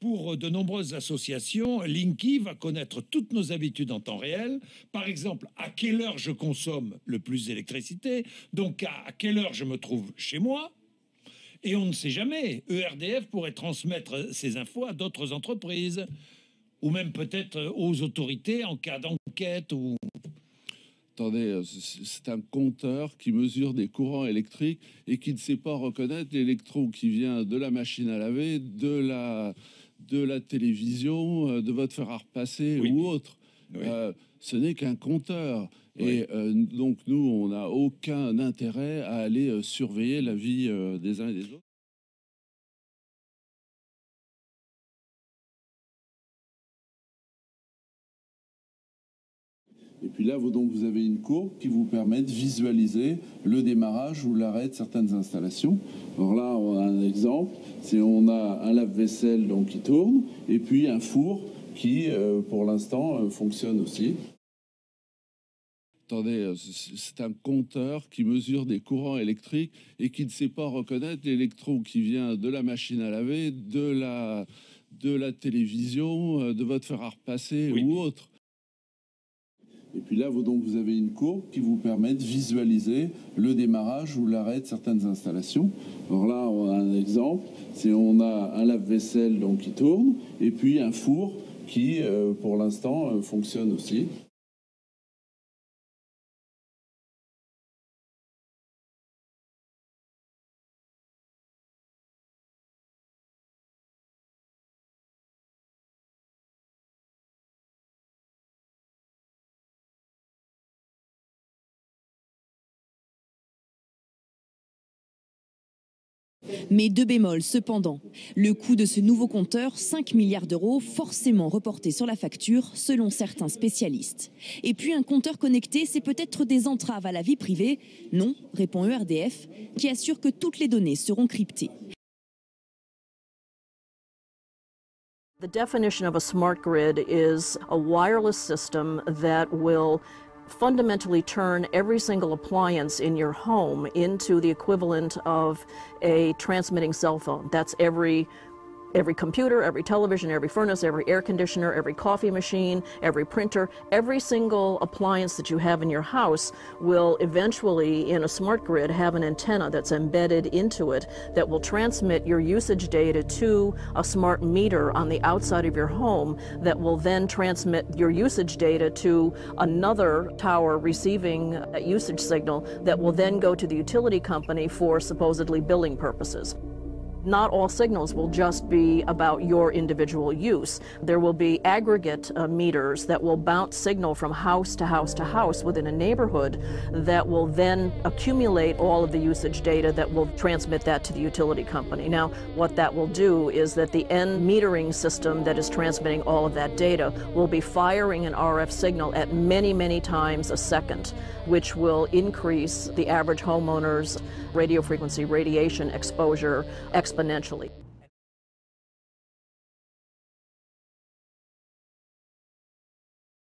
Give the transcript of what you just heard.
Pour de nombreuses associations, Linky va connaître toutes nos habitudes en temps réel. Par exemple, à quelle heure je consomme le plus d'électricité, donc à quelle heure je me trouve chez moi. Et on ne sait jamais, ERDF pourrait transmettre ces infos à d'autres entreprises, ou même peut-être aux autorités en cas d'enquête ou... Attendez, c'est un compteur qui mesure des courants électriques et qui ne sait pas reconnaître l'électron qui vient de la machine à laver, de la télévision, de votre fer à repasser ou autre. Oui. Ce n'est qu'un compteur. Oui. Et donc, nous, on n'a aucun intérêt à aller surveiller la vie des uns et des autres. Et puis là, vous avez une courbe qui vous permet de visualiser le démarrage ou l'arrêt de certaines installations. Alors là, on a un exemple, c'est on a un lave-vaisselle donc qui tourne, et puis un four qui, pour l'instant, fonctionne aussi. Attendez, c'est un compteur qui mesure des courants électriques et qui ne sait pas reconnaître l'électron qui vient de la machine à laver, de la télévision, de votre fer à repasser ou autre. Et puis là, vous avez une courbe qui vous permet de visualiser le démarrage ou l'arrêt de certaines installations. Alors là, on a un exemple, c'est on a un lave-vaisselle donc qui tourne, et puis un four qui, pour l'instant, fonctionne aussi. Mais deux bémols cependant. Le coût de ce nouveau compteur, 5 milliards d'euros, forcément reporté sur la facture, selon certains spécialistes. Et puis un compteur connecté, c'est peut-être des entraves à la vie privée? Non, répond ERDF, qui assure que toutes les données seront cryptées. The definition of a smart grid is a wireless system that will fundamentally turn every single appliance in your home into the equivalent of a transmitting cell phone. That's every computer, every television, every furnace, every air conditioner, every coffee machine, every printer, every single appliance that you have in your house will eventually, in a smart grid, have an antenna that's embedded into it that will transmit your usage data to a smart meter on the outside of your home that will then transmit your usage data to another tower receiving that usage signal that will then go to the utility company for supposedly billing purposes. Not all signals will just be about your individual use. There will be aggregate meters that will bounce signal from house to house to house within a neighborhood that will then accumulate all of the usage data that will transmit that to the utility company. Now, what that will do is that the end metering system that is transmitting all of that data will be firing an RF signal at many, many times a second, which will increase the average homeowner's radio frequency radiation exposure exponentially.